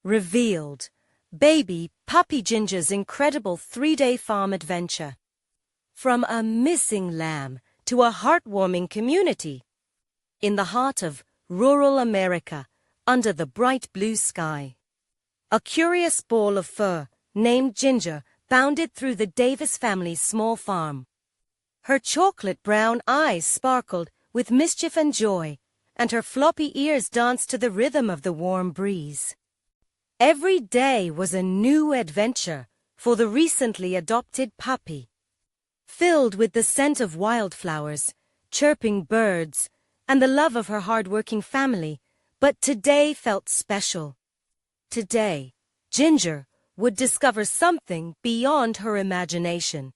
revealed baby puppy Ginger's incredible 3-day farm adventure. From a missing lamb to a heartwarming community. In the heart of rural America, under the bright blue sky. A curious ball of fur, named Ginger, bounded through the Davis family's small farm. Her chocolate brown eyes sparkled with mischief and joy, and her floppy ears danced to the rhythm of the warm breeze. Every day was a new adventure for the recently adopted puppy. Filled with the scent of wildflowers, chirping birds, and the love of her hard-working family, but today felt special. Today, Ginger would discover something beyond her imagination.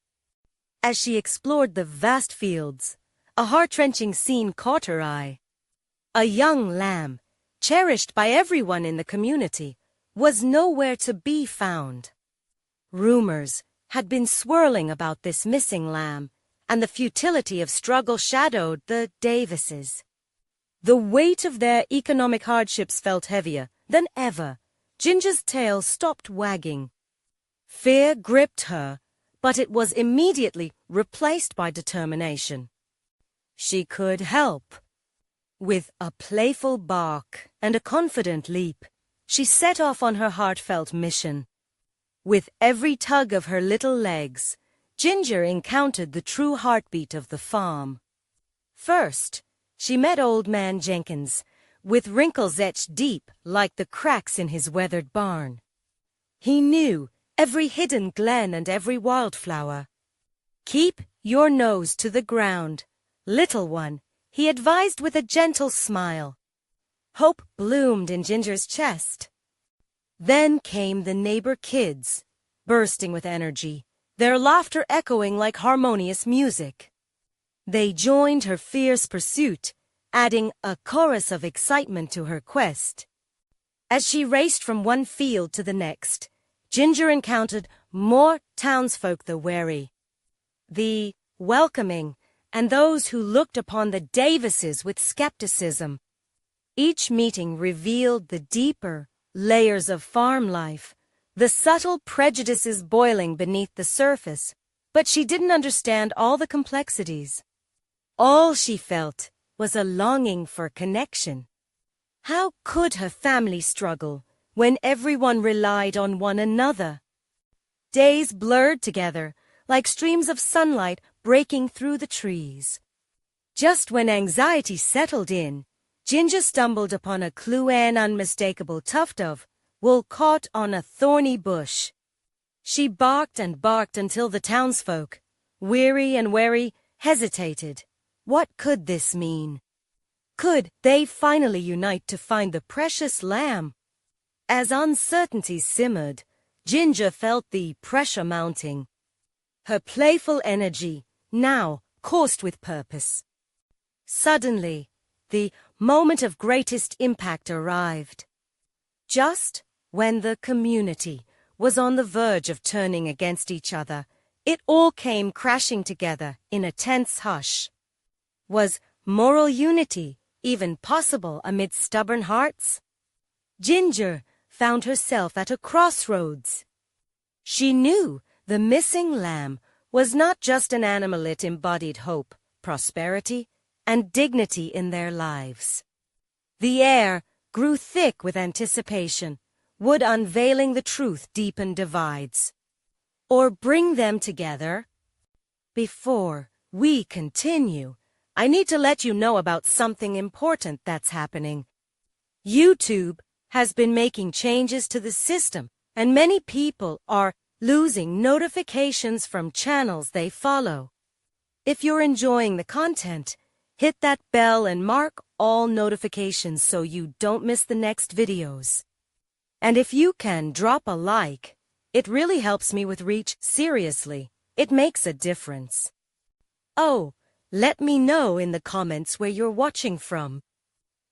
As she explored the vast fields, a heart-wrenching scene caught her eye. A young lamb, cherished by everyone in the community, was nowhere to be found. Rumors had been swirling about this missing lamb, and the futility of struggle shadowed the Davises. The weight of their economic hardships felt heavier than ever. Ginger's tail stopped wagging. Fear gripped her, but it was immediately replaced by determination. She could help. With a playful bark and a confident leap, she set off on her heartfelt mission. With every tug of her little legs, Ginger encountered the true heartbeat of the farm. First, she met Old Man Jenkins, with wrinkles etched deep like the cracks in his weathered barn. He knew every hidden glen and every wildflower. "Keep your nose to the ground, little one," he advised with a gentle smile. Hope bloomed in Ginger's chest. Then came the neighbor kids, bursting with energy, their laughter echoing like harmonious music. They joined her fierce pursuit, adding a chorus of excitement to her quest. As she raced from one field to the next, Ginger encountered more townsfolk the wary, the welcoming, and those who looked upon the Davises with skepticism. Each meeting revealed the deeper layers of farm life, the subtle prejudices boiling beneath the surface, but she didn't understand all the complexities. All she felt was a longing for connection. How could her family struggle when everyone relied on one another? Days blurred together like streams of sunlight breaking through the trees. Just when anxiety settled in, Ginger stumbled upon a clue and unmistakable tuft of wool caught on a thorny bush. She barked and barked until the townsfolk, weary and wary, hesitated. What could this mean? Could they finally unite to find the precious lamb? As uncertainty simmered, Ginger felt the pressure mounting. Her playful energy now coursed with purpose. Suddenly, the moment of greatest impact arrived. Just when the community was on the verge of turning against each other, it all came crashing together in a tense hush. Was moral unity even possible amid stubborn hearts? Ginger found herself at a crossroads. She knew the missing lamb was not just an animal, it embodied hope, prosperity, and dignity in their lives. The air grew thick with anticipation. Would unveiling the truth deepen divides, or bring them together? Before we continue, I need to let you know about something important that's happening. YouTube has been making changes to the system, and many people are losing notifications from channels they follow. If you're enjoying the content, hit that bell and mark all notifications so you don't miss the next videos. And if you can drop a like, it really helps me with reach. Seriously, it makes a difference. Oh, let me know in the comments where you're watching from.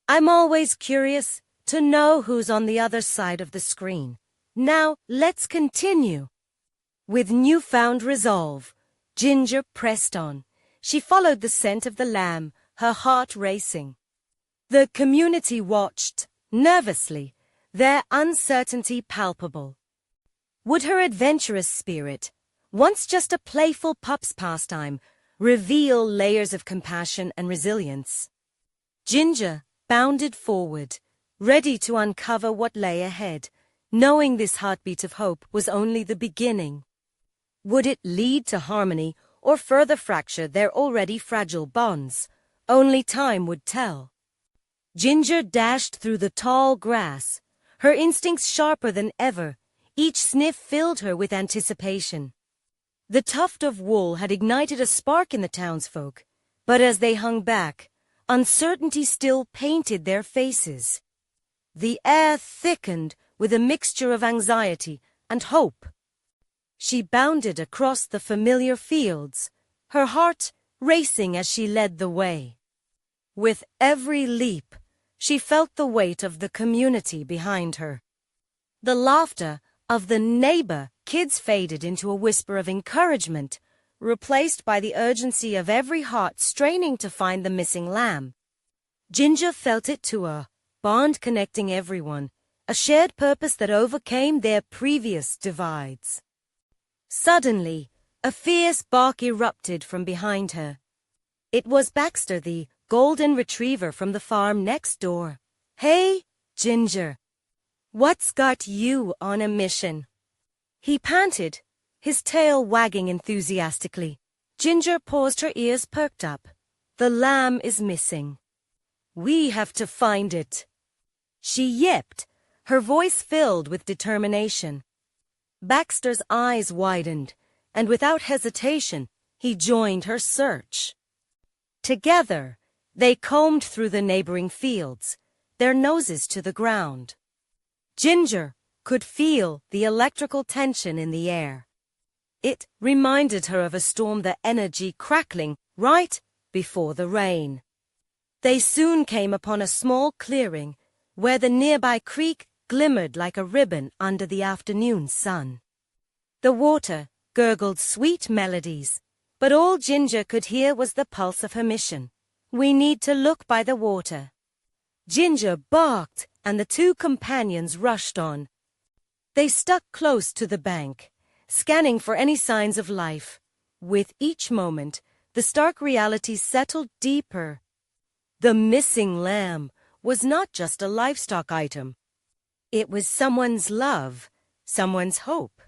I'm always curious to know who's on the other side of the screen. Now, let's continue. With newfound resolve, Ginger pressed on. She followed the scent of the lamb, her heart racing. The community watched, nervously, their uncertainty palpable. Would her adventurous spirit, once just a playful pup's pastime, reveal layers of compassion and resilience? Ginger bounded forward, ready to uncover what lay ahead, knowing this heartbeat of hope was only the beginning. Would it lead to harmony or further fracture their already fragile bonds? Only time would tell. Ginger dashed through the tall grass, her instincts sharper than ever. Each sniff filled her with anticipation. The tuft of wool had ignited a spark in the townsfolk, but as they hung back, uncertainty still painted their faces. The air thickened with a mixture of anxiety and hope. She bounded across the familiar fields, her heart racing as she led the way. With every leap, she felt the weight of the community behind her. The laughter of the neighbor kids faded into a whisper of encouragement, replaced by the urgency of every heart straining to find the missing lamb. Ginger felt it too, a bond connecting everyone, a shared purpose that overcame their previous divides. Suddenly, a fierce bark erupted from behind her. It was Baxter, the golden retriever from the farm next door. "Hey, Ginger, what's got you on a mission?" he panted, his tail wagging enthusiastically. Ginger paused, her ears perked up. "The lamb is missing. We have to find it," she yipped, her voice filled with determination. Baxter's eyes widened, and without hesitation, he joined her search. Together, they combed through the neighboring fields, their noses to the ground. Ginger could feel the electrical tension in the air. It reminded her of a storm, the energy crackling right before the rain. They soon came upon a small clearing where the nearby creek glimmered like a ribbon under the afternoon sun. The water gurgled sweet melodies, but all Ginger could hear was the pulse of her mission. "We need to look by the water." Ginger barked, and the two companions rushed on. They stuck close to the bank, scanning for any signs of life. With each moment, the stark reality settled deeper. The missing lamb was not just a livestock item. It was someone's love, someone's hope.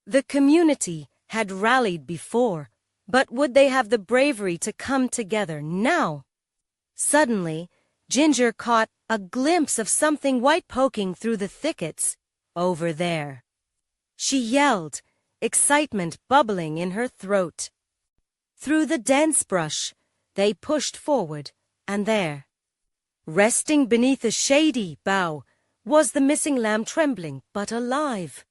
The community had rallied before, but would they have the bravery to come together now? Suddenly, Ginger caught a glimpse of something white poking through the thickets. "Over there." She yelled, excitement bubbling in her throat. Through the dense brush, they pushed forward, and there, resting beneath a shady bough, was the missing lamb, trembling but alive.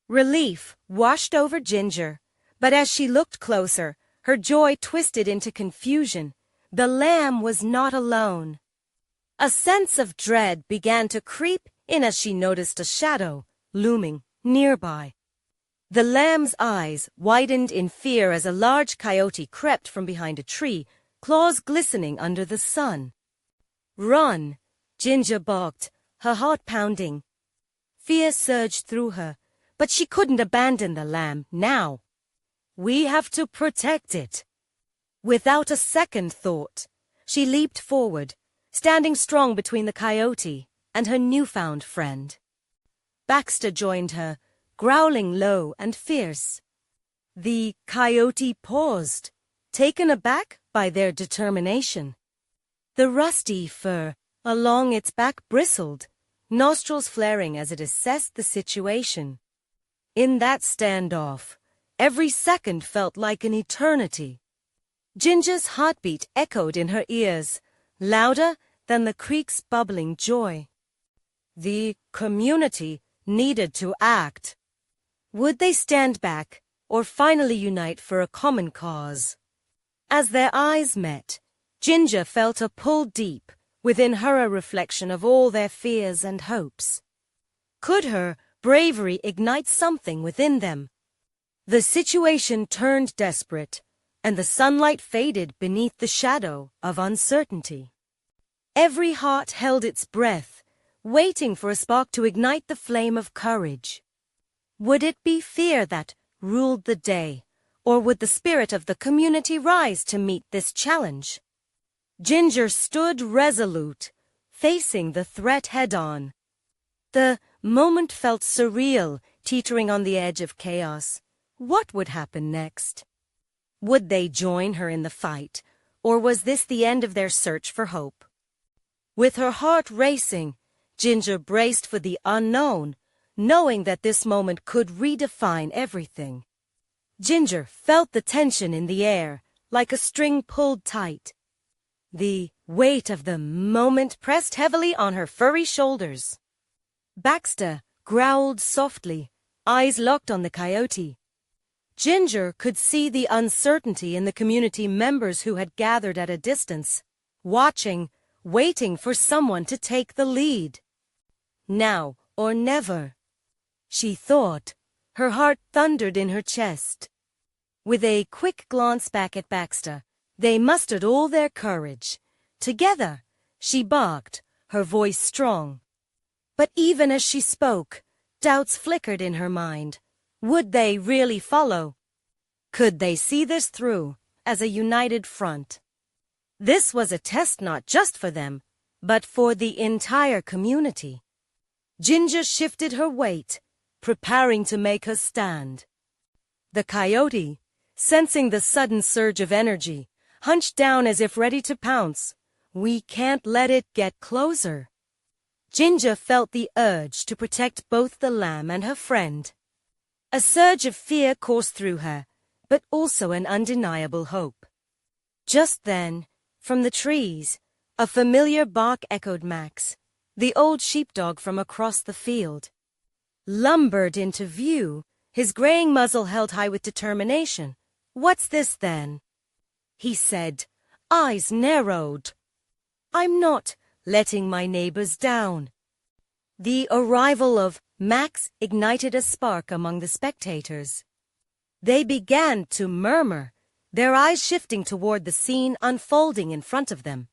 Relief washed over Ginger, but as she looked closer, her joy twisted into confusion. The lamb was not alone. A sense of dread began to creep in as she noticed a shadow looming nearby. The lamb's eyes widened in fear as a large coyote crept from behind a tree, claws glistening under the sun. "Run!" Ginger barked, her heart pounding. Fear surged through her, but she couldn't abandon the lamb now. "We have to protect it." Without a second thought, she leaped forward, standing strong between the coyote and her newfound friend. Baxter joined her, growling low and fierce. The coyote paused, taken aback by their determination. The rusty fur along its back bristled, nostrils flaring as it assessed the situation. In that standoff, every second felt like an eternity. Ginger's heartbeat echoed in her ears, louder than the creek's bubbling joy. The community needed to act. Would they stand back or finally unite for a common cause? As their eyes met, Ginger felt a pull deep within her, a reflection of all their fears and hopes. Could her bravery ignite something within them? The situation turned desperate, and the sunlight faded beneath the shadow of uncertainty. Every heart held its breath, waiting for a spark to ignite the flame of courage. Would it be fear that ruled the day, or would the spirit of the community rise to meet this challenge? Ginger stood resolute, facing the threat head-on. The moment felt surreal, teetering on the edge of chaos. What would happen next? Would they join her in the fight, or was this the end of their search for hope? With her heart racing, Ginger braced for the unknown, knowing that this moment could redefine everything. Ginger felt the tension in the air, like a string pulled tight. The weight of the moment pressed heavily on her furry shoulders. Baxter growled softly, eyes locked on the coyote. Ginger could see the uncertainty in the community members who had gathered at a distance, watching, waiting for someone to take the lead. Now or never, she thought. Her heart thundered in her chest. With a quick glance back at Baxter, they mustered all their courage. Together, she barked, her voice strong. But even as she spoke, doubts flickered in her mind. Would they really follow? Could they see this through as a united front? This was a test not just for them, but for the entire community. Ginger shifted her weight, preparing to make her stand. The coyote, sensing the sudden surge of energy, hunched down as if ready to pounce. We can't let it get closer. Ginger felt the urge to protect both the lamb and her friend. A surge of fear coursed through her, but also an undeniable hope. Just then, from the trees, a familiar bark echoed Max, the old sheepdog from across the field. Lumbered into view, his graying muzzle held high with determination. "What's this, then?" he said, eyes narrowed. "I'm not letting my neighbors down." The arrival of Max ignited a spark among the spectators. They began to murmur, their eyes shifting toward the scene unfolding in front of them.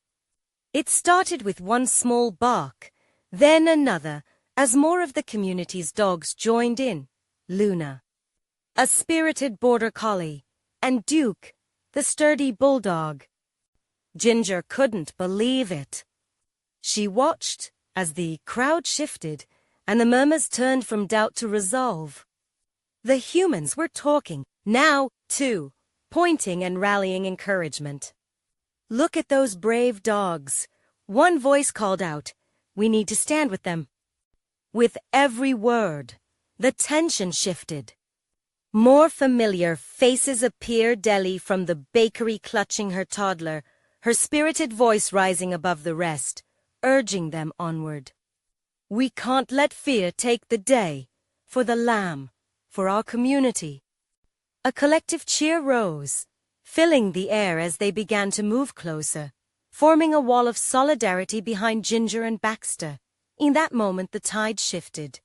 It started with one small bark, then another, as more of the community's dogs joined in. Luna, a spirited border collie, and Duke, the sturdy bulldog. Ginger couldn't believe it. She watched as the crowd shifted and the murmurs turned from doubt to resolve. The humans were talking, now, too, pointing and rallying encouragement. "Look at those brave dogs," one voice called out. "We need to stand with them." With every word, the tension shifted. More familiar faces appeared daily, from the bakery clutching her toddler, her spirited voice rising above the rest, urging them onward. "We can't let fear take the day, for the lamb, for our community." A collective cheer rose, filling the air as they began to move closer, forming a wall of solidarity behind Ginger and Baxter. In that moment, the tide shifted.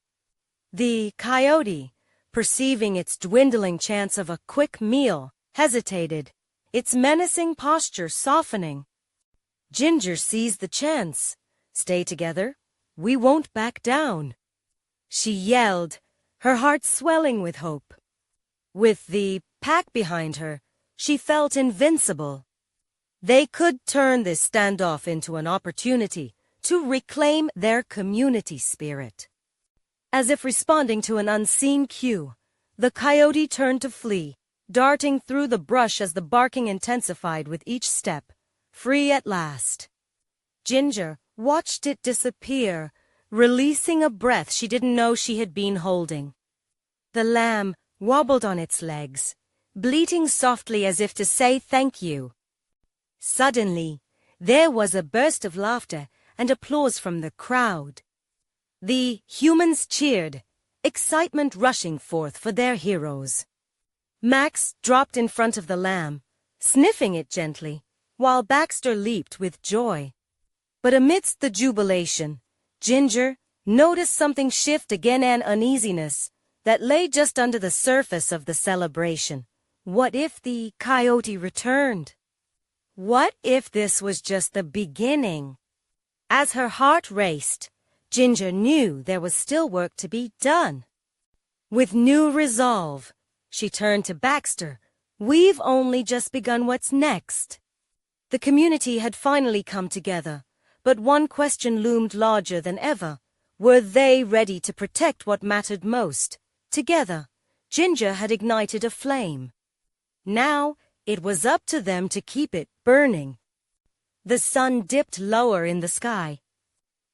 The coyote, perceiving its dwindling chance of a quick meal, hesitated, its menacing posture softening. Ginger seized the chance. "Stay together. We won't back down." She yelled, her heart swelling with hope. With the pack behind her, she felt invincible. They could turn this standoff into an opportunity to reclaim their community spirit. As if responding to an unseen cue, the coyote turned to flee, darting through the brush as the barking intensified with each step, free at last. Ginger watched it disappear, releasing a breath she didn't know she had been holding. The lamb wobbled on its legs, bleating softly as if to say thank you. Suddenly, there was a burst of laughter and applause from the crowd. The humans cheered, excitement rushing forth for their heroes. Max dropped in front of the lamb, sniffing it gently, while Baxter leaped with joy. But amidst the jubilation, Ginger noticed something shift again, an uneasiness that lay just under the surface of the celebration. What if the coyote returned? What if this was just the beginning? As her heart raced, Ginger knew there was still work to be done. With new resolve, she turned to Baxter. We've only just begun. What's next? The community had finally come together, but one question loomed larger than ever. Were they ready to protect what mattered most? Together, Ginger had ignited a flame. Now, it was up to them to keep it burning. The sun dipped lower in the sky,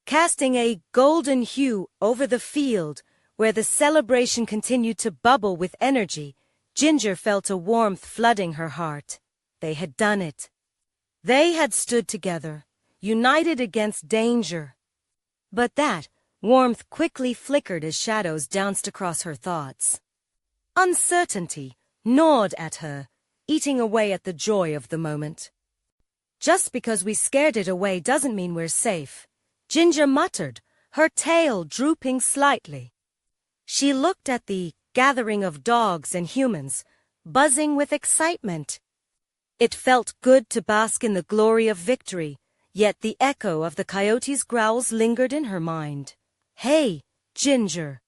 casting a golden hue over the field where the celebration continued to bubble with energy. Ginger felt a warmth flooding her heart. They had done it. They had stood together, united against danger. But that warmth quickly flickered as shadows danced across her thoughts. Uncertainty gnawed at her, eating away at the joy of the moment. Just because we scared it away doesn't mean we're safe, Ginger muttered, her tail drooping slightly. She looked at the gathering of dogs and humans, buzzing with excitement. It felt good to bask in the glory of victory, yet the echo of the coyote's growls lingered in her mind. Hey, Ginger.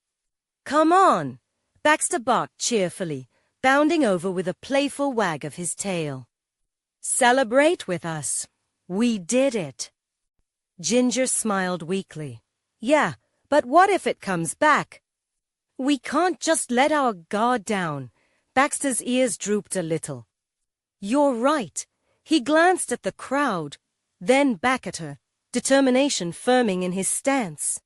Come on, Baxter barked cheerfully, bounding over with a playful wag of his tail. Celebrate with us. We did it. Ginger smiled weakly. Yeah, but what if it comes back? We can't just let our guard down. Baxter's ears drooped a little. You're right. He glanced at the crowd, then back at her, determination firming in his stance.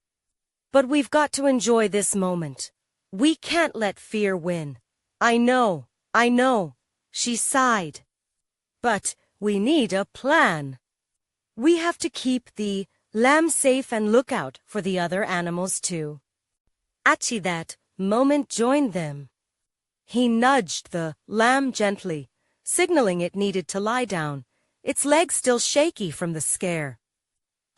But we've got to enjoy this moment. We can't let fear win. I know, she sighed. But we need a plan. We have to keep the lamb safe and look out for the other animals too. At that moment joined them. He nudged the lamb gently, signaling it needed to lie down, its legs still shaky from the scare.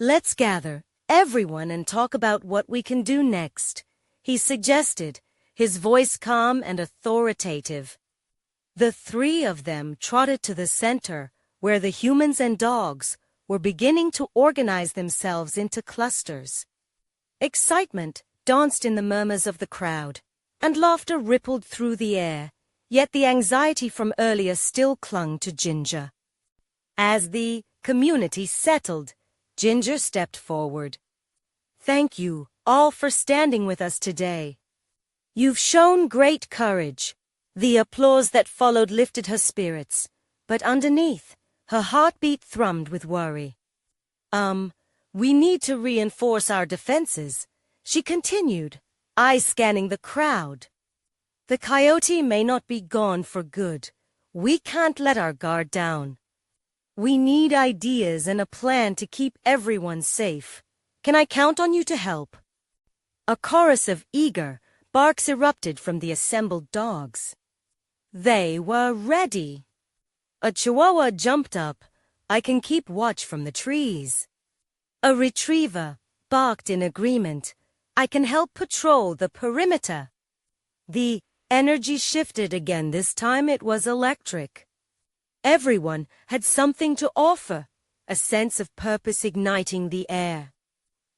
Let's gather, everyone, and talk about what we can do next, he suggested, his voice calm and authoritative. The three of them trotted to the center, where the humans and dogs were beginning to organize themselves into clusters. Excitement danced in the murmurs of the crowd, and laughter rippled through the air, yet the anxiety from earlier still clung to Ginger. As the community settled, Ginger stepped forward. Thank you all for standing with us today. You've shown great courage. The applause that followed lifted her spirits, but underneath, her heartbeat thrummed with worry. We need to reinforce our defenses, she continued, eyes scanning the crowd. The coyote may not be gone for good. We can't let our guard down. We need ideas and a plan to keep everyone safe. Can I count on you to help? A chorus of eager barks erupted from the assembled dogs. They were ready. A chihuahua jumped up. I can keep watch from the trees. A retriever barked in agreement. I can help patrol the perimeter. The energy shifted again. This time it was electric. Everyone had something to offer, a sense of purpose igniting the air.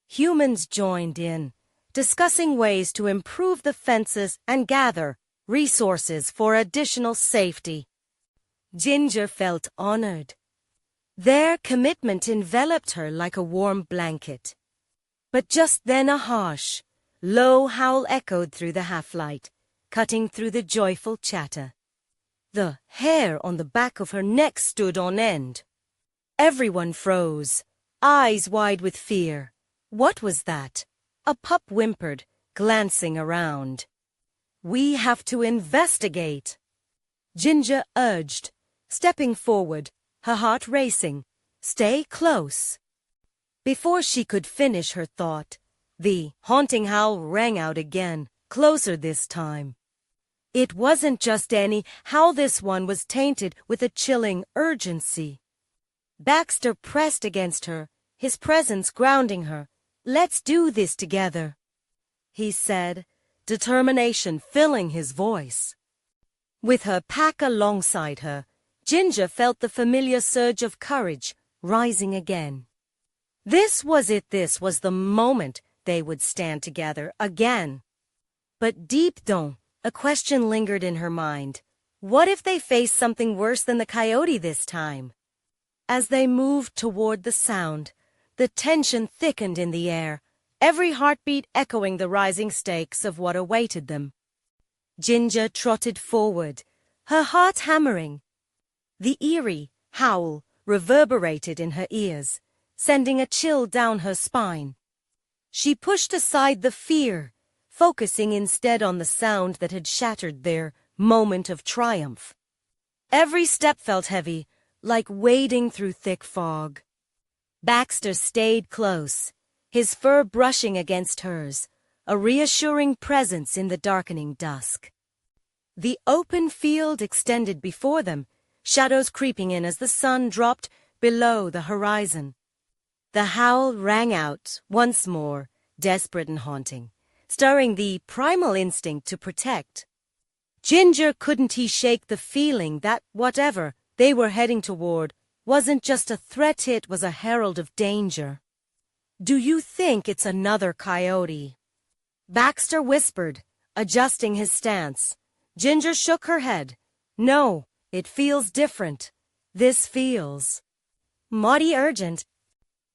Humans joined in, discussing ways to improve the fences and gather resources for additional safety. Ginger felt honored. Their commitment enveloped her like a warm blanket. But just then a harsh, low howl echoed through the half-light, cutting through the joyful chatter. The hair on the back of her neck stood on end. Everyone froze, eyes wide with fear. What was that? A pup whimpered, glancing around. We have to investigate, Ginger urged, stepping forward, her heart racing. Stay close. Before she could finish her thought, the haunting howl rang out again, closer this time. It wasn't just any howl, this one was tainted with a chilling urgency. Baxter pressed against her, his presence grounding her. Let's do this together, he said, determination filling his voice. With her pack alongside her, Ginger felt the familiar surge of courage rising again. This was it. This was the moment they would stand together again. But deep down, a question lingered in her mind. What if they faced something worse than the coyote this time? As they moved toward the sound, the tension thickened in the air, every heartbeat echoing the rising stakes of what awaited them. Ginger trotted forward, her heart hammering. The eerie howl reverberated in her ears, sending a chill down her spine. She pushed aside the fear, focusing instead on the sound that had shattered their moment of triumph. Every step felt heavy, like wading through thick fog. Baxter stayed close, his fur brushing against hers, a reassuring presence in the darkening dusk. The open field extended before them, shadows creeping in as the sun dropped below the horizon. The howl rang out once more, desperate and haunting, stirring the primal instinct to protect. Ginger couldn't shake the feeling that whatever they were heading toward wasn't just a threat, it was a herald of danger. "Do you think it's another coyote?" Baxter whispered, adjusting his stance. Ginger shook her head. "No, it feels different. This feels mighty urgent."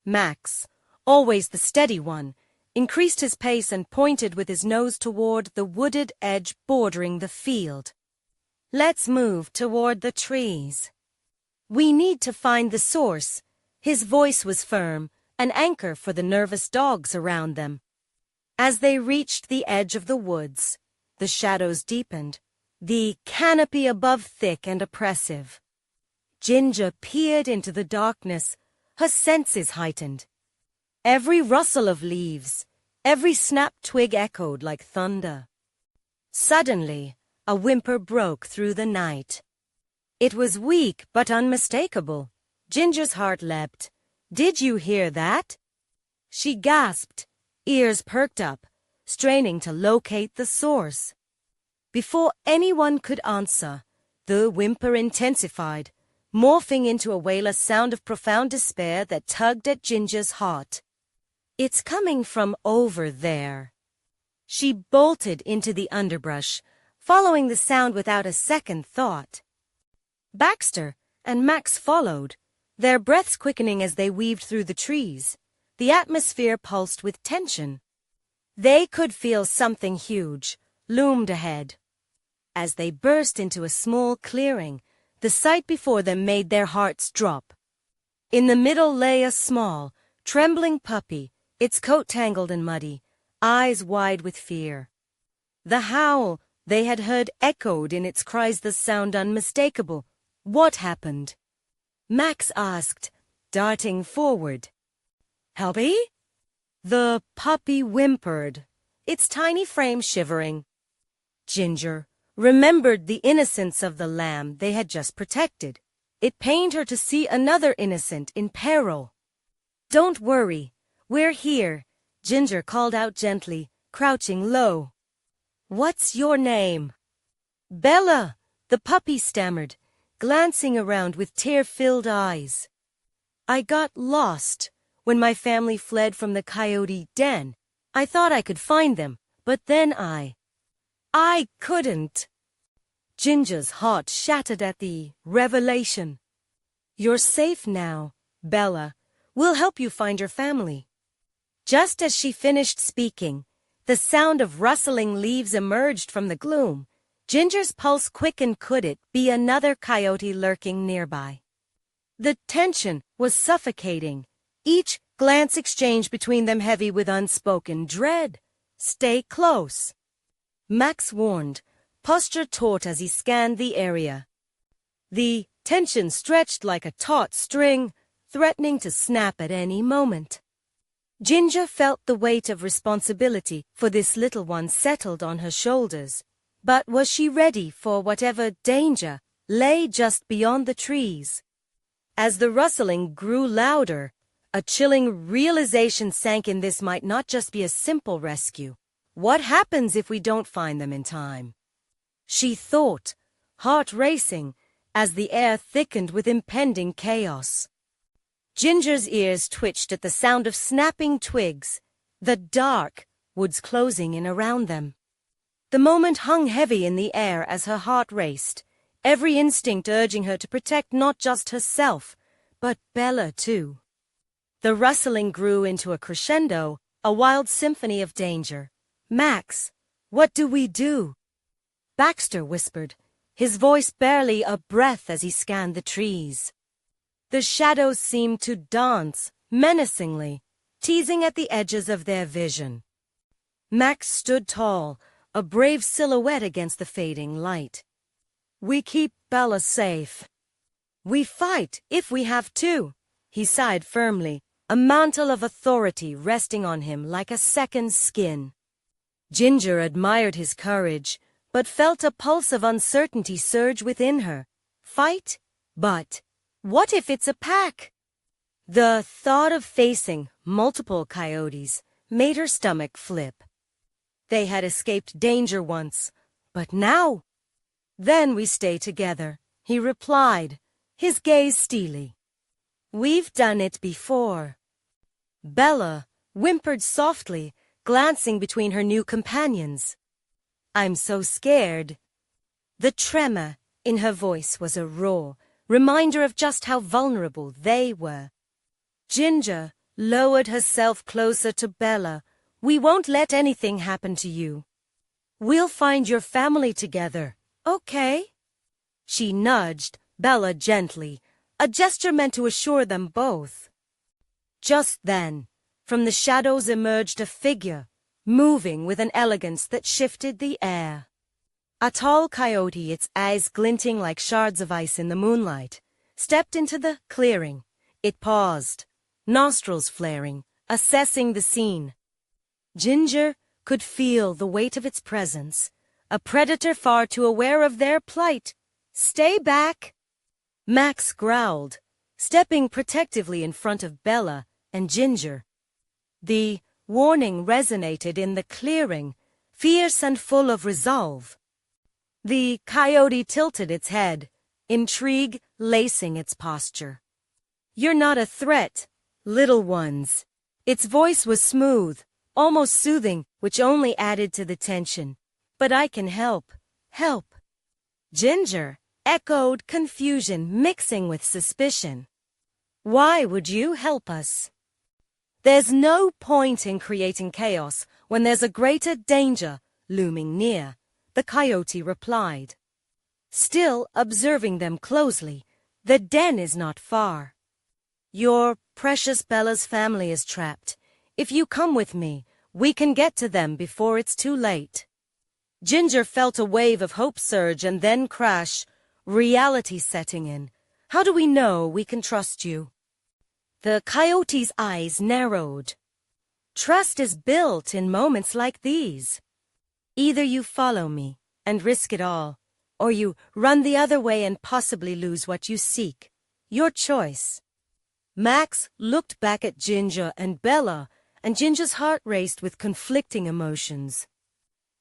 Max, always the steady one, increased his pace and pointed with his nose toward the wooded edge bordering the field. "Let's move toward the trees. We need to find the source." His voice was firm, an anchor for the nervous dogs around them. As they reached the edge of the woods, the shadows deepened, the canopy above thick and oppressive. Ginger peered into the darkness, her senses heightened. Every rustle of leaves, every snapped twig echoed like thunder. Suddenly, a whimper broke through the night. It was weak but unmistakable. Ginger's heart leapt. "Did you hear that?" She gasped, ears perked up, straining to locate the source. Before anyone could answer, the whimper intensified, morphing into a wailless sound of profound despair that tugged at Ginger's heart. "It's coming from over there." She bolted into the underbrush, following the sound without a second thought. Baxter and Max followed, their breaths quickening as they weaved through the trees. The atmosphere pulsed with tension. They could feel something huge loomed ahead. As they burst into a small clearing, the sight before them made their hearts drop. In the middle lay a small, trembling puppy, its coat tangled and muddy, eyes wide with fear. The howl they had heard echoed in its cries, the sound unmistakable. "What happened?" Max asked, darting forward. "Helpy?" The puppy whimpered, its tiny frame shivering. Ginger remembered the innocence of the lamb they had just protected. It pained her to see another innocent in peril. "Don't worry, we're here," Ginger called out gently, crouching low. "What's your name?" "Bella," the puppy stammered, glancing around with tear-filled eyes. "I got lost when my family fled from the coyote den. I thought I could find them, but then I couldn't." Ginger's heart shattered at the revelation. "You're safe now, Bella. We'll help you find your family." Just as she finished speaking, the sound of rustling leaves emerged from the gloom. Ginger's pulse quickened. Could it be another coyote lurking nearby? The tension was suffocating, each glance exchanged between them heavy with unspoken dread. "Stay close," Max warned, posture taut as he scanned the area. The tension stretched like a taut string, threatening to snap at any moment. Ginger felt the weight of responsibility for this little one settled on her shoulders. But was she ready for whatever danger lay just beyond the trees? As the rustling grew louder, a chilling realization sank in. This might not just be a simple rescue. What happens if we don't find them in time? She thought, heart racing, as the air thickened with impending chaos. Ginger's ears twitched at the sound of snapping twigs, the dark woods closing in around them. The moment hung heavy in the air as her heart raced, every instinct urging her to protect not just herself, but Bella too. The rustling grew into a crescendo, a wild symphony of danger. "Max, what do we do?" Baxter whispered, his voice barely a breath as he scanned the trees. The shadows seemed to dance menacingly, teasing at the edges of their vision. Max stood tall, a brave silhouette against the fading light. "We keep Bella safe. We fight if we have to," he sighed firmly, a mantle of authority resting on him like a second skin. Ginger admired his courage, but felt a pulse of uncertainty surge within her. Fight? But what if it's a pack? The thought of facing multiple coyotes made her stomach flip. They had escaped danger once, but now? "Then we stay together," he replied, his gaze steely. "We've done it before." Bella whimpered softly, glancing between her new companions. "I'm so scared." The tremor in her voice was a raw reminder of just how vulnerable they were. Ginger lowered herself closer to Bella. "We won't let anything happen to you. We'll find your family together, okay?" She nudged Bella gently, a gesture meant to assure them both. Just then, from the shadows emerged a figure, moving with an elegance that shifted the air. A tall coyote, its eyes glinting like shards of ice in the moonlight, stepped into the clearing. It paused, nostrils flaring, assessing the scene. Ginger could feel the weight of its presence, a predator far too aware of their plight. "Stay back!" Max growled, stepping protectively in front of Bella and Ginger. The warning resonated in the clearing, fierce and full of resolve. The coyote tilted its head, intrigue lacing its posture. "You're not a threat, little ones." Its voice was smooth, almost soothing, which only added to the tension. "But I can help. Help." Ginger echoed confusion mixing with suspicion. "Why would you help us?" "There's no point in creating chaos when there's a greater danger looming near," the coyote replied. Still observing them closely, "The den is not far. Your precious Bella's family is trapped. If you come with me, we can get to them before it's too late." Ginger felt a wave of hope surge and then crash, reality setting in. "How do we know we can trust you?" The coyote's eyes narrowed. "Trust is built in moments like these. Either you follow me and risk it all, or you run the other way and possibly lose what you seek. Your choice." Max looked back at Ginger and Bella, and Ginger's heart raced with conflicting emotions.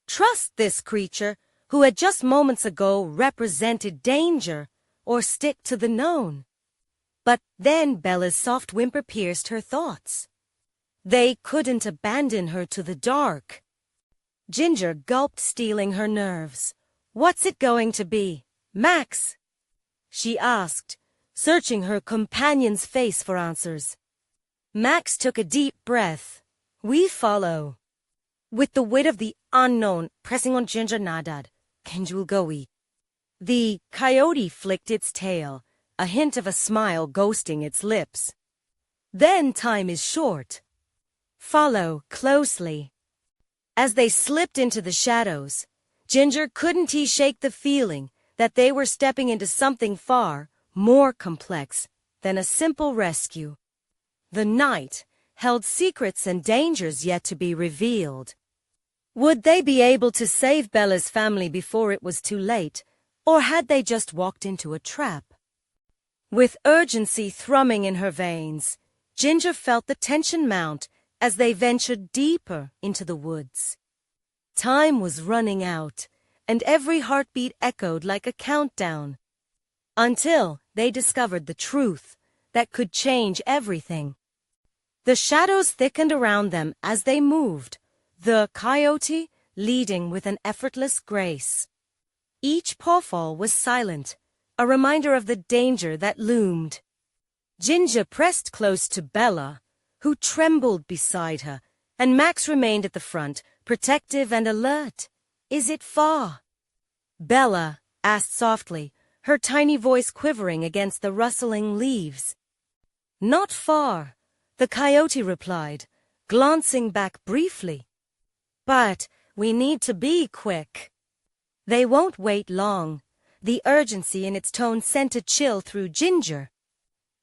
Trust this creature, who had just moments ago represented danger, or stick to the known? But then Bella's soft whimper pierced her thoughts. They couldn't abandon her to the dark. Ginger gulped, steeling her nerves. "What's it going to be, Max?" she asked, searching her companion's face for answers. Max took a deep breath. "We follow." With the weight of the unknown pressing on Ginger Nadad, Kenjulgowi. The coyote flicked its tail, a hint of a smile ghosting its lips. "Then time is short. Follow closely." As they slipped into the shadows, Ginger couldn't shake the feeling that they were stepping into something far more complex than a simple rescue. The night held secrets and dangers yet to be revealed. Would they be able to save Bella's family before it was too late, or had they just walked into a trap? With urgency thrumming in her veins, Ginger felt the tension mount as they ventured deeper into the woods. Time was running out, and every heartbeat echoed like a countdown, until they discovered the truth that could change everything. The shadows thickened around them as they moved, the coyote leading with an effortless grace. Each pawfall was silent, a reminder of the danger that loomed. Ginger pressed close to Bella, who trembled beside her, and Max remained at the front, protective and alert. "Is it far?" Bella asked softly, her tiny voice quivering against the rustling leaves. "Not far," the coyote replied, glancing back briefly. "But we need to be quick." They won't wait long. The urgency in its tone sent a chill through Ginger.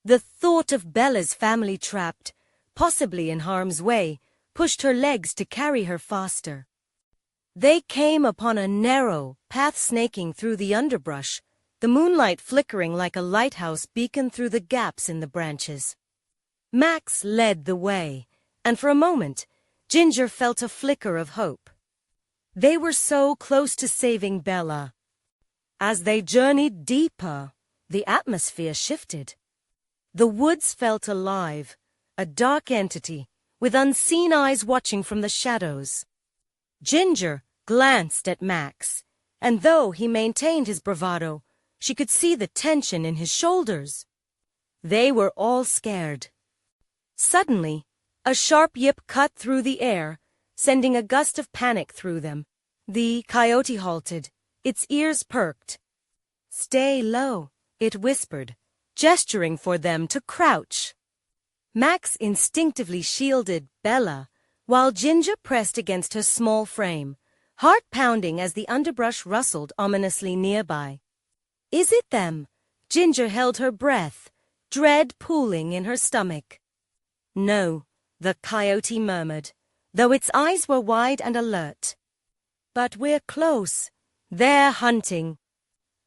The thought of Bella's family trapped, possibly in harm's way, pushed her legs to carry her faster. They came upon a narrow path snaking through the underbrush, the moonlight flickering like a lighthouse beacon through the gaps in the branches. Max led the way, and for a moment, Ginger felt a flicker of hope. They were so close to saving Bella. As they journeyed deeper, the atmosphere shifted. The woods felt alive, a dark entity, with unseen eyes watching from the shadows. Ginger glanced at Max, and though he maintained his bravado, she could see the tension in his shoulders. They were all scared. Suddenly, a sharp yip cut through the air, sending a gust of panic through them. The coyote halted, its ears perked. "Stay low," it whispered, gesturing for them to crouch. Max instinctively shielded Bella, while Ginger pressed against her small frame, heart pounding as the underbrush rustled ominously nearby. "Is it them?" Ginger held her breath, dread pooling in her stomach. "No," the coyote murmured, though its eyes were wide and alert. "But we're close. They're hunting.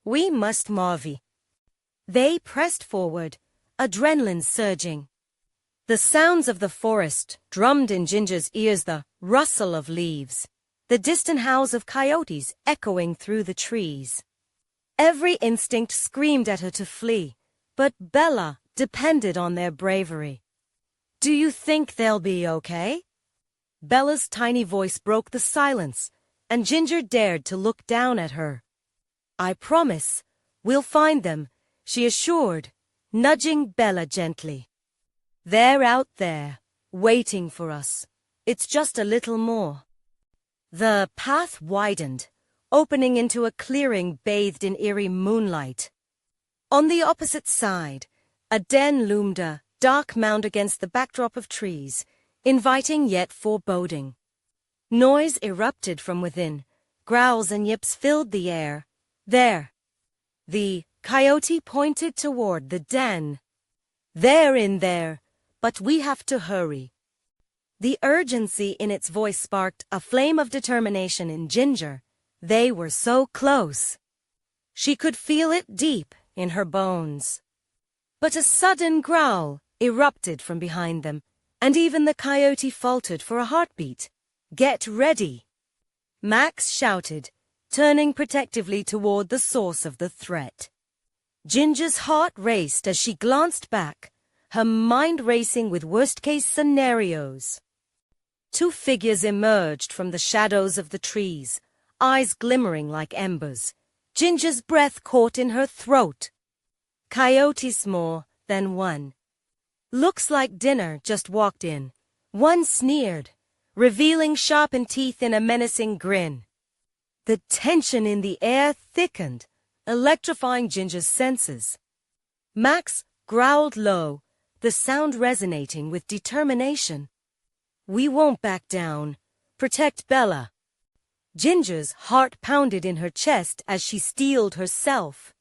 We must marvy." They pressed forward, adrenaline surging. The sounds of the forest drummed in Ginger's ears, the rustle of leaves, the distant howls of coyotes echoing through the trees. Every instinct screamed at her to flee, but Bella depended on their bravery. "Do you think they'll be okay?" Bella's tiny voice broke the silence, and Ginger dared to look down at her. "I promise, we'll find them," she assured, nudging Bella gently. "They're out there, waiting for us. It's just a little more." The path widened, opening into a clearing bathed in eerie moonlight. On the opposite side, a den loomed, a dark mound against the backdrop of trees, inviting yet foreboding. Noise erupted from within. Growls and yips filled the air. "There." The coyote pointed toward the den. "They're in there, but we have to hurry." The urgency in its voice sparked a flame of determination in Ginger. They were so close. She could feel it deep in her bones. But a sudden growl erupted from behind them, and even the coyote faltered for a heartbeat. "Get ready," Max shouted, turning protectively toward the source of the threat. Ginger's heart raced as she glanced back, her mind racing with worst-case scenarios. Two figures emerged from the shadows of the trees, eyes glimmering like embers. Ginger's breath caught in her throat. "Coyotes more than one. Looks like dinner just walked in." One sneered, revealing sharpened teeth in a menacing grin. The tension in the air thickened, electrifying Ginger's senses. Max growled low, the sound resonating with determination. "We won't back down. Protect Bella." Ginger's heart pounded in her chest as she steeled herself.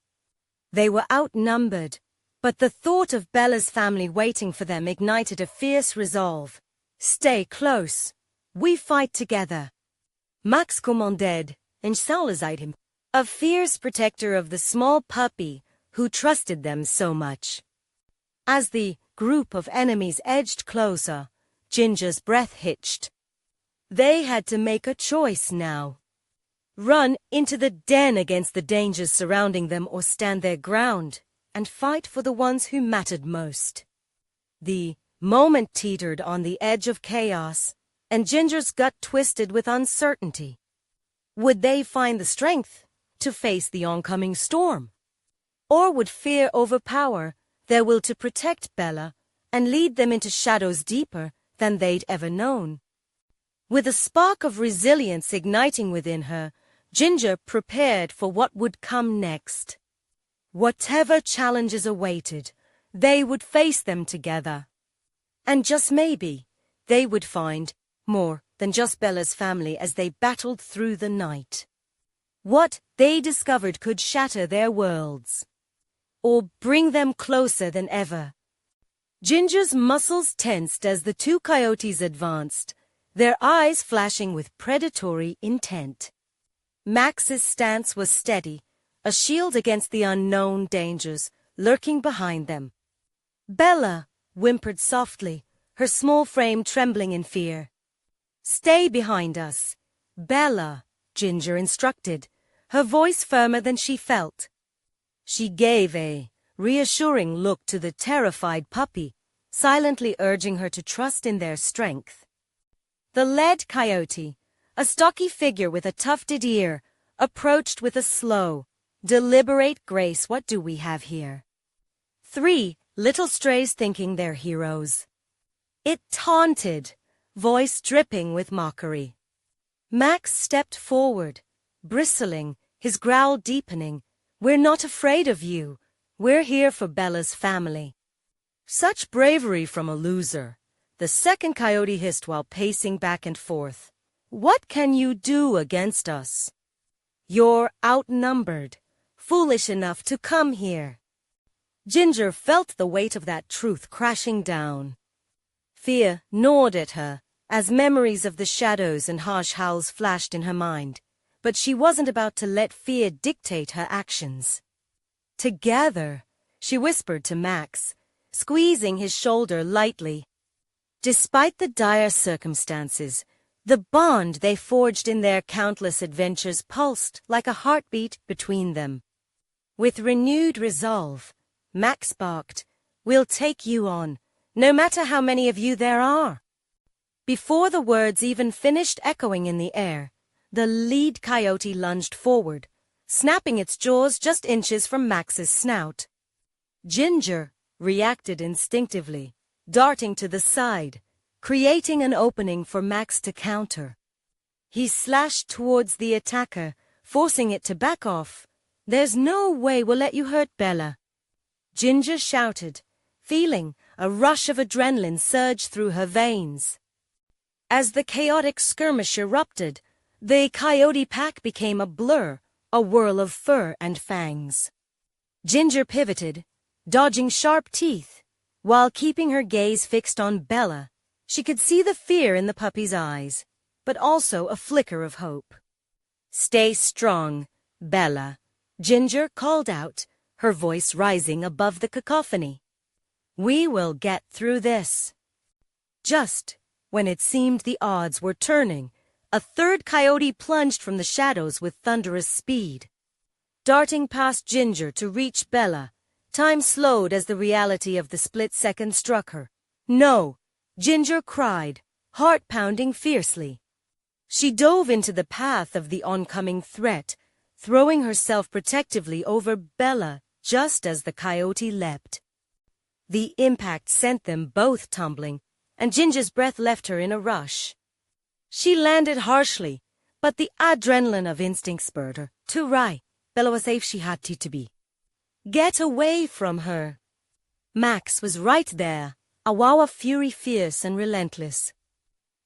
They were outnumbered, but the thought of Bella's family waiting for them ignited a fierce resolve. "Stay close. We fight together." Max commanded, and salazed him, a fierce protector of the small puppy who trusted them so much. As the group of enemies edged closer, Ginger's breath hitched. They had to make a choice now. Run into the den against the dangers surrounding them, or stand their ground and fight for the ones who mattered most. The Moment teetered on the edge of chaos, and Ginger's gut twisted with uncertainty. Would they find the strength to face the oncoming storm? Or would fear overpower their will to protect Bella and lead them into shadows deeper than they'd ever known? With a spark of resilience igniting within her, Ginger prepared for what would come next. Whatever challenges awaited, they would face them together. And just maybe, they would find more than just Bella's family as they battled through the night. What they discovered could shatter their worlds, or bring them closer than ever. Ginger's muscles tensed as the two coyotes advanced, their eyes flashing with predatory intent. Max's stance was steady, a shield against the unknown dangers lurking behind them. Bella whimpered softly, her small frame trembling in fear. "Stay behind us, Bella," Ginger instructed, her voice firmer than she felt. She gave a reassuring look to the terrified puppy, silently urging her to trust in their strength. The lead coyote, a stocky figure with a tufted ear, approached with a slow, deliberate grace. "What do we have here?" Three little strays thinking they're heroes. It taunted, voice dripping with mockery. Max stepped forward, bristling, his growl deepening. "We're not afraid of you. We're here for Bella's family." "Such bravery from a loser," the second coyote hissed while pacing back and forth. "What can you do against us? You're outnumbered, foolish enough to come here." Ginger felt the weight of that truth crashing down. Fear gnawed at her as memories of the shadows and harsh howls flashed in her mind, but she wasn't about to let fear dictate her actions. "Together," she whispered to Max, squeezing his shoulder lightly. Despite the dire circumstances, the bond they forged in their countless adventures pulsed like a heartbeat between them. With renewed resolve, Max barked, "We'll take you on, no matter how many of you there are." Before the words even finished echoing in the air, the lead coyote lunged forward, snapping its jaws just inches from Max's snout. Ginger reacted instinctively, darting to the side, creating an opening for Max to counter. He slashed towards the attacker, forcing it to back off. "There's no way we'll let you hurt Bella," Ginger shouted, feeling a rush of adrenaline surge through her veins. As the chaotic skirmish erupted, the coyote pack became a blur, a whirl of fur and fangs. Ginger pivoted, dodging sharp teeth, while keeping her gaze fixed on Bella. She could see the fear in the puppy's eyes, but also a flicker of hope. "Stay strong, Bella," Ginger called out, her voice rising above the cacophony. "We will get through this." Just when it seemed the odds were turning, a third coyote plunged from the shadows with thunderous speed. Darting past Ginger to reach Bella, time slowed as the reality of the split second struck her. "No!" Ginger cried, heart pounding fiercely. She dove into the path of the oncoming threat, throwing herself protectively over Bella just as the coyote leapt. The impact sent them both tumbling, and Ginger's breath left her in a rush. She landed harshly, but the adrenaline of instinct spurred her. Too right, Bella was safe, she had to be. "Get away from her!" Max was right there, a wow of fury fierce and relentless.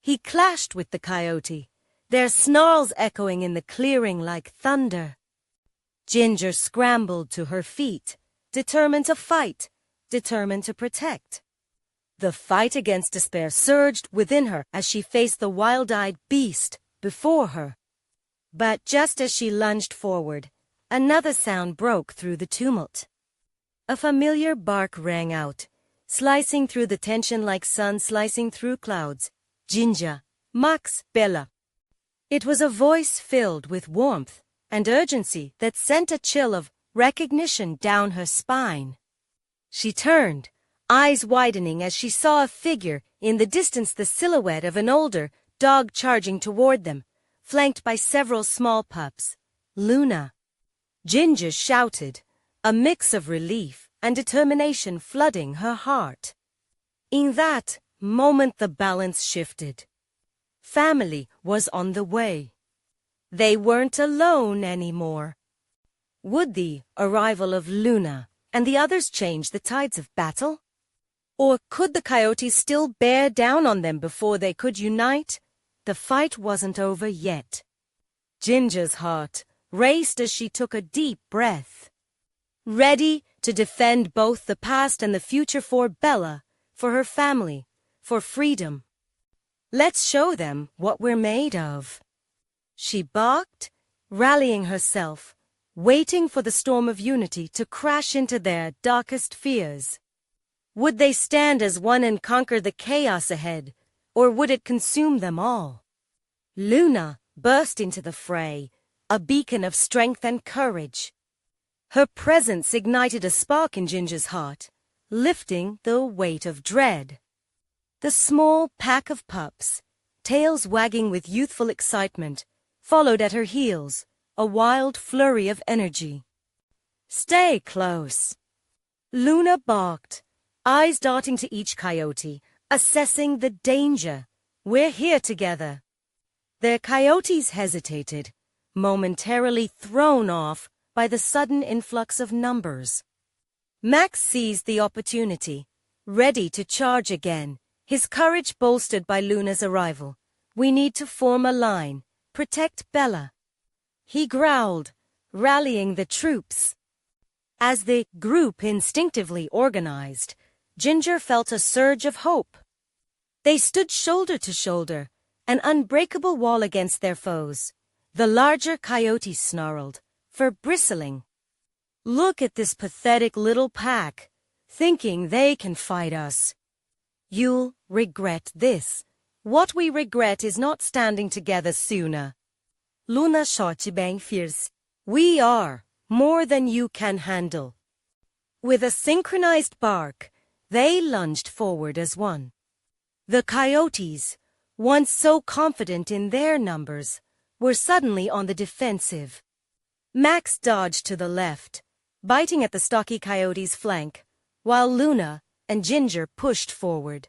He clashed with the coyote, their snarls echoing in the clearing like thunder. Ginger scrambled to her feet, determined to fight, determined to protect. The fight against despair surged within her as she faced the wild-eyed beast before her. But just as she lunged forward, another sound broke through the tumult. A familiar bark rang out, slicing through the tension like sun slicing through clouds. "Ginger, Max, Bella." It was a voice filled with warmth and urgency that sent a chill of recognition down her spine. She turned, eyes widening as she saw a figure in the distance, the silhouette of an older dog charging toward them, flanked by several small pups. Luna. Ginger shouted, a mix of relief and determination flooding her heart. In that moment the balance shifted. Family was on the way. They weren't alone anymore. Would the arrival of Luna and the others change the tides of battle? Or could the coyotes still bear down on them before they could unite? The fight wasn't over yet. Ginger's heart raced as she took a deep breath, ready to defend both the past and the future for Bella, for her family, for freedom. Let's show them what we're made of. She barked, rallying herself, waiting for the storm of unity to crash into their darkest fears. Would they stand as one and conquer the chaos ahead, or would it consume them all? Luna burst into the fray, a beacon of strength and courage. Her presence ignited a spark in Ginger's heart, lifting the weight of dread. The small pack of pups, tails wagging with youthful excitement, followed at her heels, a wild flurry of energy. Stay close. Luna barked, eyes darting to each coyote, assessing the danger. We're here together. The coyotes hesitated, momentarily thrown off by the sudden influx of numbers. Max seized the opportunity, ready to charge again, his courage bolstered by Luna's arrival. We need to form a line, protect Bella. He growled, rallying the troops. As the group instinctively organized, Ginger felt a surge of hope. They stood shoulder to shoulder, an unbreakable wall against their foes. The larger coyote snarled, for bristling. Look at this pathetic little pack, thinking they can fight us. You'll regret this. What we regret is not standing together sooner. Luna shot bem fierce. We are more than you can handle. With a synchronized bark, they lunged forward as one. The coyotes, once so confident in their numbers, were suddenly on the defensive. Max dodged to the left, biting at the stocky coyote's flank, while Luna and Ginger pushed forward.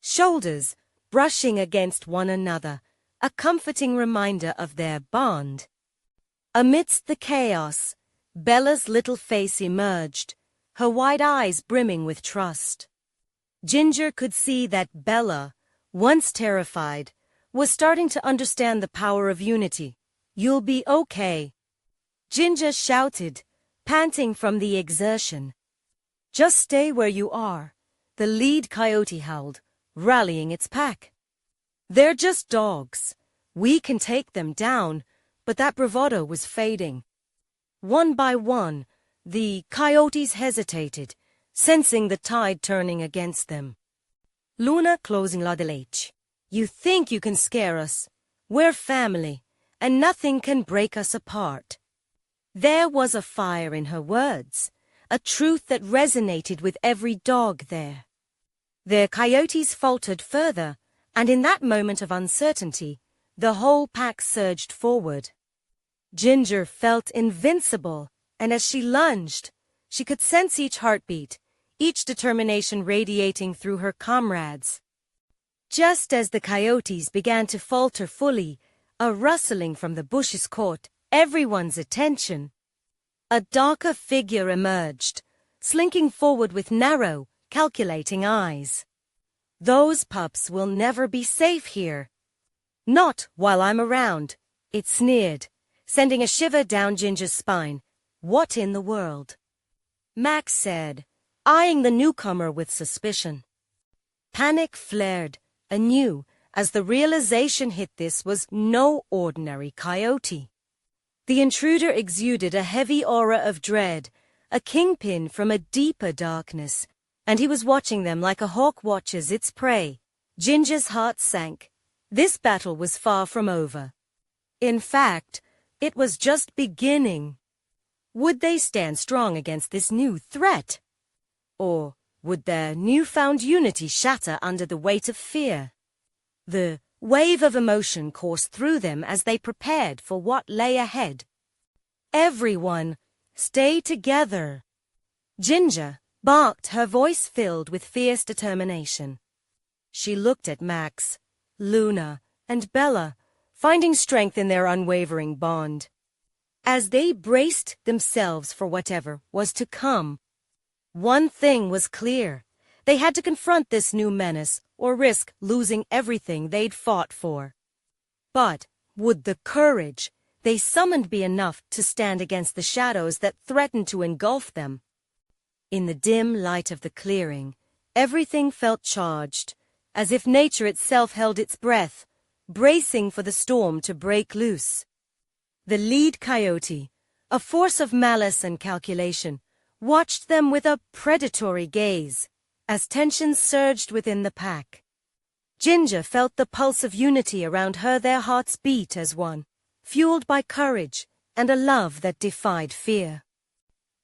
Shoulders brushing against one another, a comforting reminder of their bond. Amidst the chaos, Bella's little face emerged, her wide eyes brimming with trust. Ginger could see that Bella, once terrified, was starting to understand the power of unity. You'll be okay. Ginger shouted, panting from the exertion. Just stay where you are, the lead coyote howled, rallying its pack. They're just dogs. We can take them down, but that bravado was fading. One by one, the coyotes hesitated, sensing the tide turning against them. Luna closing la de leche. You think you can scare us. We're family, and nothing can break us apart. There was a fire in her words, a truth that resonated with every dog there. The coyotes faltered further, and in that moment of uncertainty, the whole pack surged forward. Ginger felt invincible, and as she lunged, she could sense each heartbeat, each determination radiating through her comrades. Just as the coyotes began to falter fully, a rustling from the bushes caught everyone's attention. A darker figure emerged, slinking forward with narrow, calculating eyes. Those pups will never be safe here. Not while I'm around, it sneered, sending a shiver down Ginger's spine. What in the world? Max said, eyeing the newcomer with suspicion. Panic flared anew as the realization hit this was no ordinary coyote. The intruder exuded a heavy aura of dread, a kingpin from a deeper darkness, and he was watching them like a hawk watches its prey. Ginger's heart sank. This battle was far from over. In fact, it was just beginning. Would they stand strong against this new threat? Or would their newfound unity shatter under the weight of fear? The wave of emotion coursed through them as they prepared for what lay ahead. Everyone, stay together. Ginger barked, her voice filled with fierce determination. She looked at Max, Luna, and Bella, finding strength in their unwavering bond. As they braced themselves for whatever was to come, one thing was clear. They had to confront this new menace or risk losing everything they'd fought for. But would the courage they summoned be enough to stand against the shadows that threatened to engulf them? In the dim light of the clearing, everything felt charged, as if nature itself held its breath, bracing for the storm to break loose. The lead coyote, a force of malice and calculation, watched them with a predatory gaze as tension surged within the pack. Ginger felt the pulse of unity around her, their hearts beat as one, fueled by courage and a love that defied fear.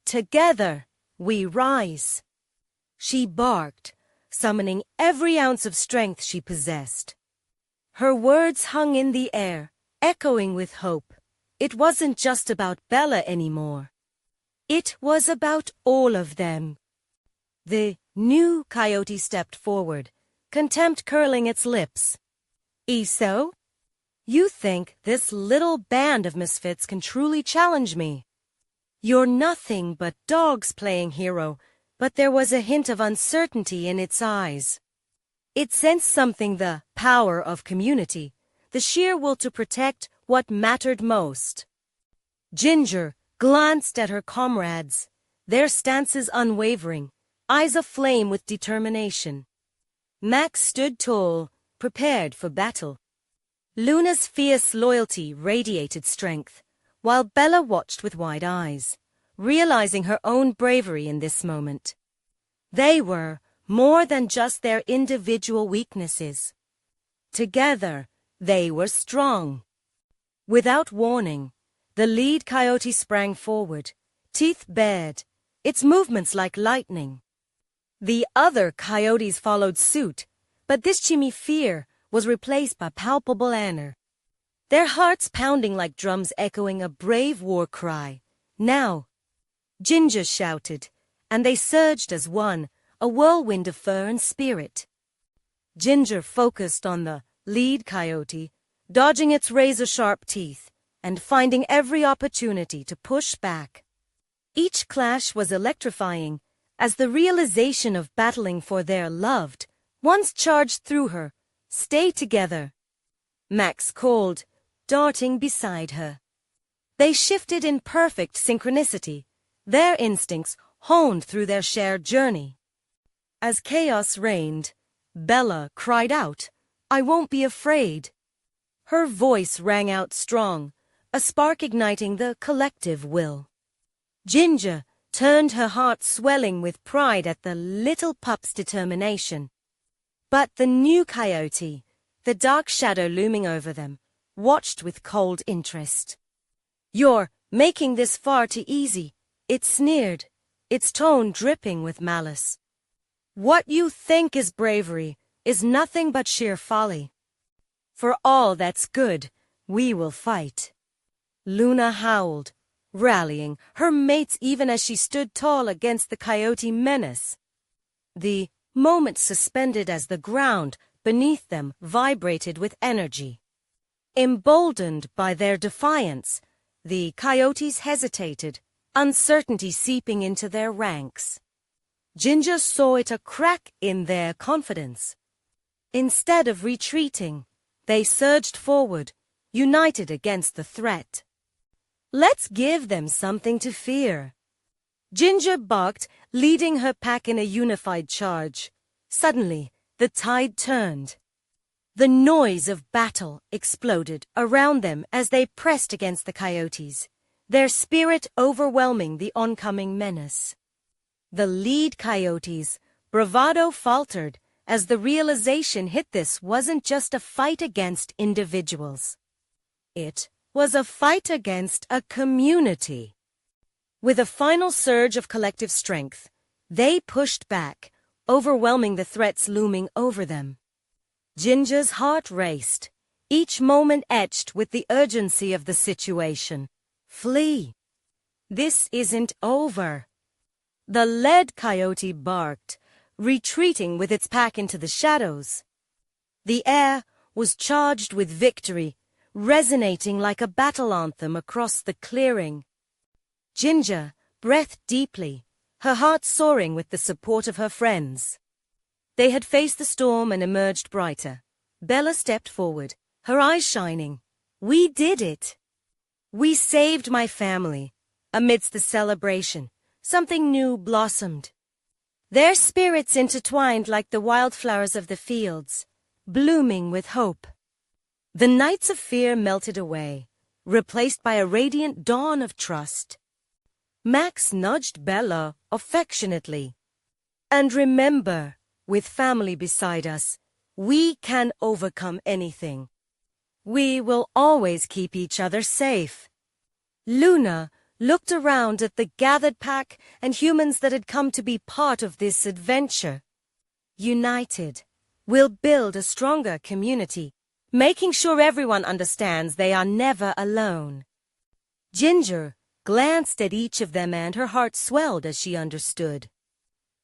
Together, we rise, she barked, summoning every ounce of strength she possessed. Her words hung in the air, echoing with hope. It wasn't just about Bella anymore. It was about all of them. The new coyote stepped forward, contempt curling its lips. "So? You think this little band of misfits can truly challenge me? You're nothing but dogs playing hero," but there was a hint of uncertainty in its eyes. It sensed something, the power of community, the sheer will to protect what mattered most. Ginger glanced at her comrades, their stances unwavering, eyes aflame with determination. Max stood tall, prepared for battle. Luna's fierce loyalty radiated strength, while Bella watched with wide eyes, realizing her own bravery in this moment. They were more than just their individual weaknesses. Together, they were strong. Without warning, the lead coyote sprang forward, teeth bared, its movements like lightning. The other coyotes followed suit, but this chimmy fear was replaced by palpable honor. Their hearts pounding like drums echoing a brave war cry. "Now!" Ginger shouted, and they surged as one, a whirlwind of fur and spirit. Ginger focused on the lead coyote, dodging its razor-sharp teeth, and finding every opportunity to push back. Each clash was electrifying, as the realization of battling for their loved ones charged through her. "Stay together," Max called, darting beside her. They shifted in perfect synchronicity, their instincts honed through their shared journey. As chaos reigned, Bella cried out, "I won't be afraid." Her voice rang out strong, a spark igniting the collective will. Ginger turned, her heart swelling with pride at the little pup's determination. But the new coyote, the dark shadow looming over them, watched with cold interest. "You're making this far too easy," it sneered, its tone dripping with malice. "What you think is bravery is nothing but sheer folly. For all that's good, we will fight." Luna howled, rallying her mates even as she stood tall against the coyote menace. The moment suspended as the ground beneath them vibrated with energy. Emboldened by their defiance, the coyotes hesitated, uncertainty seeping into their ranks. Ginger saw it, a crack in their confidence. Instead of retreating, they surged forward, united against the threat. "Let's give them something to fear." Ginger barked, leading her pack in a unified charge. Suddenly, the tide turned. The noise of battle exploded around them as they pressed against the coyotes, their spirit overwhelming the oncoming menace. The lead coyotes' bravado faltered as the realization hit this wasn't just a fight against individuals. It was a fight against a community. With a final surge of collective strength, they pushed back, overwhelming the threats looming over them. Ginger's heart raced, each moment etched with the urgency of the situation. Flee! This isn't over. The lead coyote barked, retreating with its pack into the shadows. The air was charged with victory, resonating like a battle anthem across the clearing. Ginger breathed deeply, her heart soaring with the support of her friends. They had faced the storm and emerged brighter. Bella stepped forward, her eyes shining. We did it! We saved my family. Amidst the celebration, something new blossomed. Their spirits intertwined like the wildflowers of the fields, blooming with hope. The nights of fear melted away, replaced by a radiant dawn of trust. Max nudged Bella affectionately. And remember, with family beside us, we can overcome anything. We will always keep each other safe. Luna looked around at the gathered pack and humans that had come to be part of this adventure. United, we'll build a stronger community, making sure everyone understands they are never alone. Ginger glanced at each of them and her heart swelled as she understood.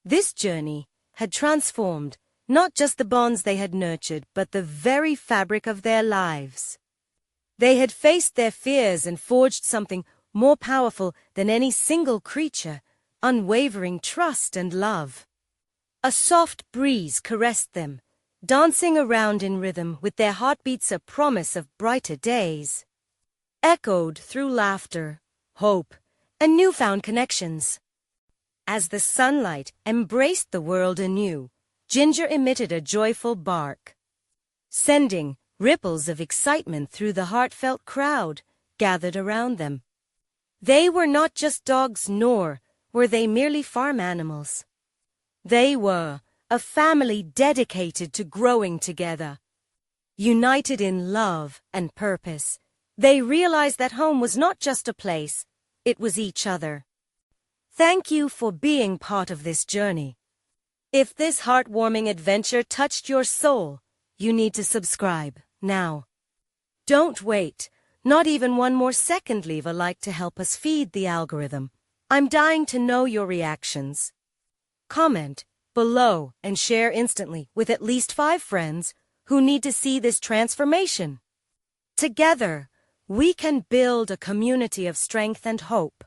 This journey had transformed not just the bonds they had nurtured, but the very fabric of their lives. They had faced their fears and forged something more powerful than any single creature, unwavering trust and love. A soft breeze caressed them, dancing around in rhythm with their heartbeats a promise of brighter days. Echoed through laughter, hope, and newfound connections. As the sunlight embraced the world anew, Ginger emitted a joyful bark, sending ripples of excitement through the heartfelt crowd gathered around them. They were not just dogs, nor were they merely farm animals. They were a family dedicated to growing together. United in love and purpose, they realized that home was not just a place, it was each other. Thank you for being part of this journey. If this heartwarming adventure touched your soul, you need to subscribe now. Don't wait. Not even one more second. Leave a like to help us feed the algorithm. I'm dying to know your reactions. Comment below and share instantly with at least 5 friends who need to see this transformation. Together, we can build a community of strength and hope.